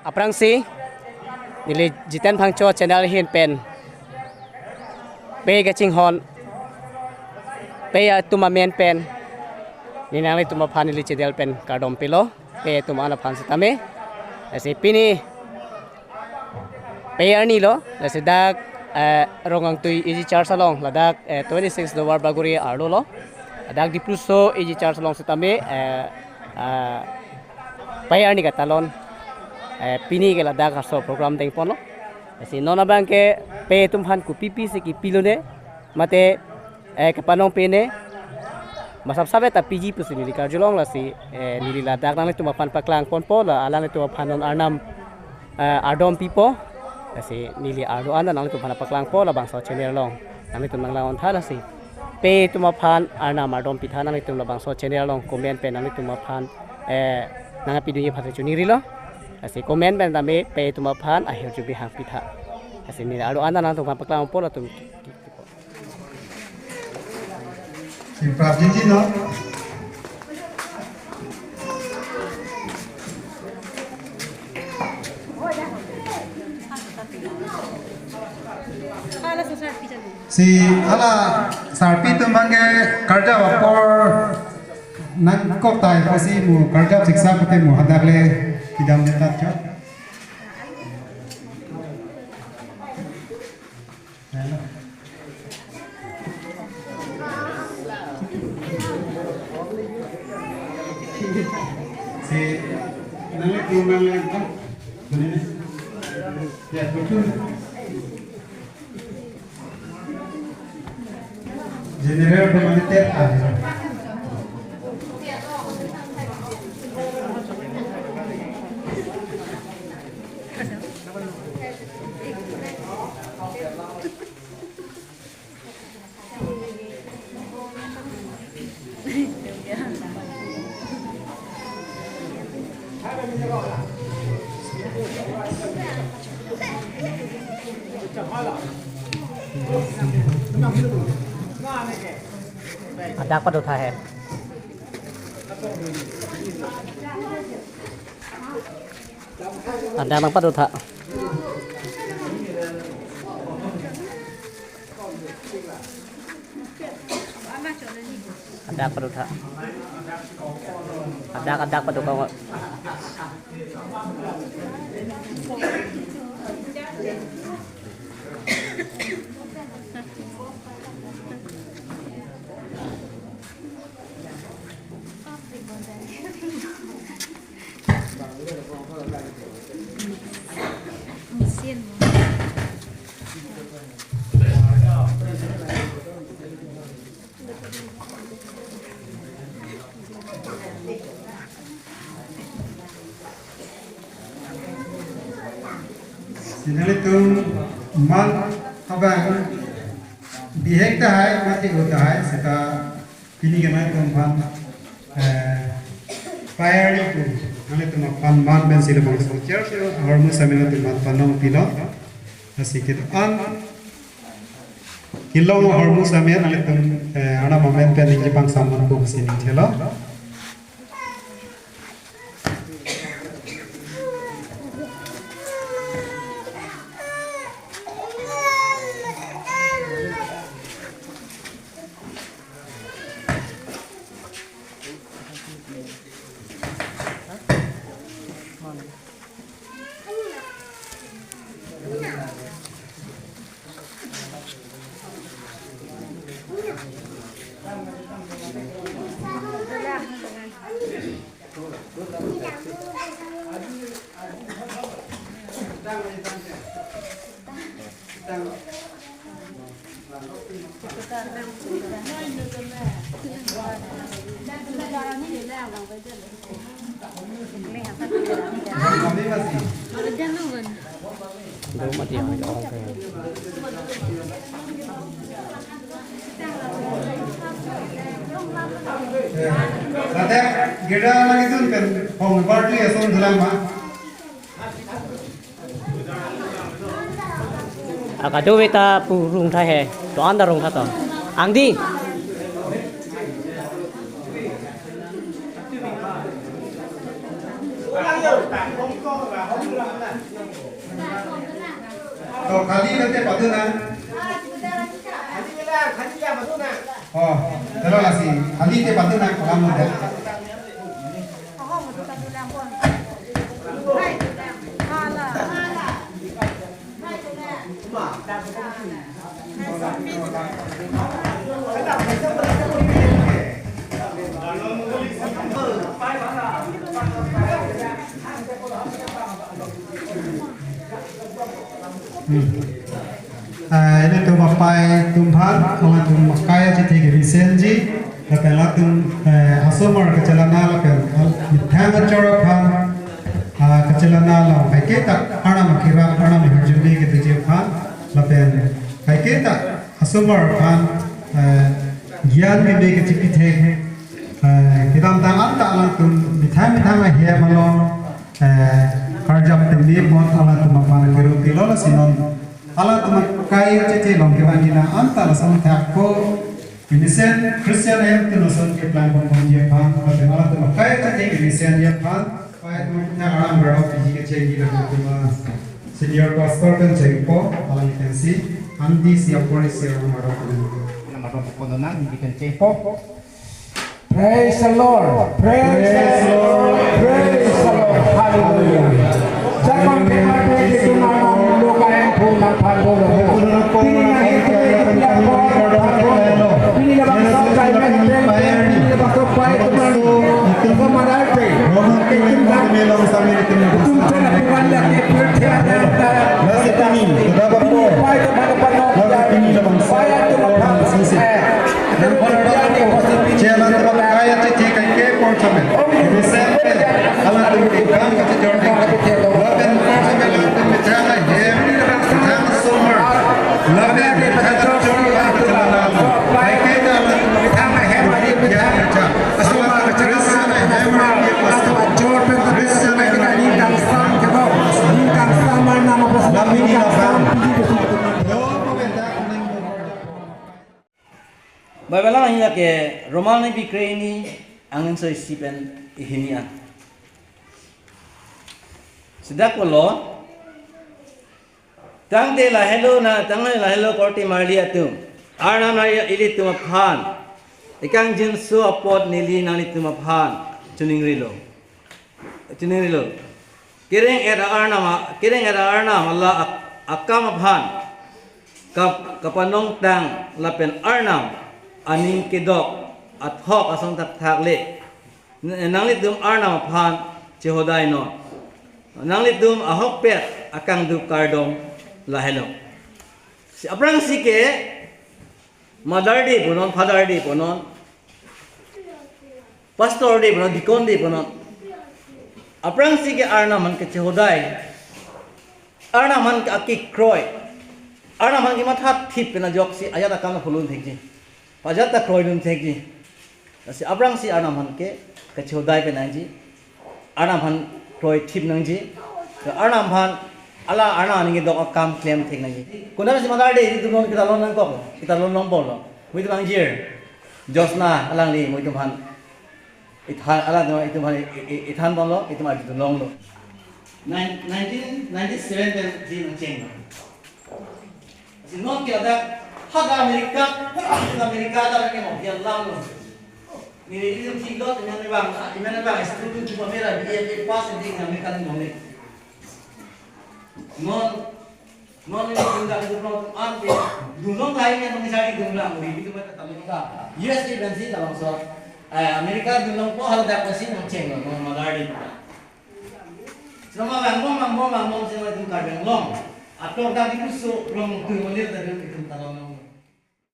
aprang si nili jiten phangcho channel hin pen pe ga ching hon pe tuma men pen ninali tuma phanili chedel pen kardom pelo pe tuma na phan sitame ase pini pe arni lo ase dak rongang tui easy charge salong ladak 26 do war baguri arlo lo dak dipluso easy charge salong sitame pe arni ka talon pini ke ladak haso program deng pono ase nona bang ke pe tum phan ku pipi se ki pilone mate ke panong pene masab sabe ta pg pusi nili karjolong la si nili ladak nang tu mapan paklang ponpo la alang tu panon arnam ardom pipo si nili ardo anda nang tu pana paklang po la bangso channel long nang tu nang laon thala si pe tu mapan arnam ardom pitha nang tu la bangso channel long comment pe nang tu mapan nang pidu ye phate chuniri lo si comment ben dame pe tu mapan ahir ju bi hang pitha si nili ardo anda nang tu pana paklang po la tu Pratinji no. Si ala sarpi tumange kerja wapor nang kok tai pasi mu kerja siksa pate mu hadakle tidam detat jo. Si nalek nalek kan begini ya betul general humaniter ada adak padut ha hai adak nang padut ha adak padut ha adak padut kau Sinali tum mal abang bihek dah hai mati hota hai seka kini kemai tum pan fire itu nali tum pan man ben sila bang socher hormon samina tum panong pilo asikit an hilong hormon samina nali tum ana moment pen inje bang saman ko sini chelo Belum mati yang ada orang kaya. Ada geda lagi tu kan, home party asal dalam mah. Akadu beta purung thai hai, to anda rong kata. Angdi. तो खाली रहते पता ना oh terus lah sih खाली ते पता ना काम होता ini tuh mapai tumhan, orang tuh makaya jadi resenji, lepas itu asomar kecelana lepas ditang corokan kecelana lah, kayak kita anak makira anak mengharjuli gitu jepan, lepas kayak kita asomar kan gian bebe kecipite, kita tangan tak tuh ditang aja malon kerja tembi buat alat tuh mapan kiru kilo sinon alat makai cece long ke bangina antara sama takko Indonesian Christian yang tuh nusun ke plan pembangunan Jepang atau alat makai cece Indonesian Jepang baik punya orang berapa biji kece gitu cuma senior pastor dan cekpo alat intensi anti siap polisi orang berapa nama pembangunan bikin cekpo. Praise the Lord. Praise the Lord. Praise the Lord. Hallelujah. Jangan kita itu nama luka yang pulang pandu loh. Ini yang itu yang ini yang bangsa kaya ini yang bangsa kaya itu kemadai. Melong sambil itu. Tumpah Tuhan yang dipercaya. Nasi ini sudah berapa? Nasi ini dah bangsa. Dan jalan terkaya cece kaya portamen. Ini sampai alat tulisan kata jordi. Laben portamen laben bicara hem bicara sumber. Laben bicara jordi kata jalan. Kaya jalan bicara hem bicara bicara. Asal bicara sana hem bicara. Jordi bicara sana ini dan sang kita. Ini kan sama nama besar. Laben ini laben. Baiklah ini ke Roman ini bikre ini angin so isipen ihinian. Sudah kalau tang de la hello na tang la hello korti marlia tu. Arna na ili tu maphan. Ikang jinsu apot nili na ni tu maphan. Tuning rilo. Kiring era arna mala akam maphan. Kapanong tang lapen arnam. Aning kedok at hok asong takle nanglit dum arna maphan jehodai no nanglit dum ahok pet akang du kardong lahelo si aprang sike madardi punon fadardi punon pastor di punon dikon di punon aprang sike arna man ke jehodai arna man ke aki kroy arna man ki mathat thip pena jok si ayat akam na fulun thikji Pajata kroidun thegi. Asi abrang si arnam ke kechodai pe nangji. Arnam kroi tip nangji. Arnam ala arna ningi dok kam claim theg nangji. Kuna si madar de itu non kita lon nang kok. Kita lon lom bol. Wi tu mangjir. Josna alang li moi tu ithan ala no itu ithan bol lo itu ma itu long lo. 1997 dan di cheng. Si non ke ada Haga Amerika dah ni mau yang lalu. Ni itu tiga tu yang bang, setuju tu merah dia pas di Amerika ni boleh. Non ini tinggal di pulau Ampe. Dulong lain yang mengisari dulong, itu mereka Amerika. US agency dalam soal Amerika dulong po hal dah pasti macam no magardi. Selama bang sini macam karbon long. Atau dah dikusuk long tu menir dari itu tanam.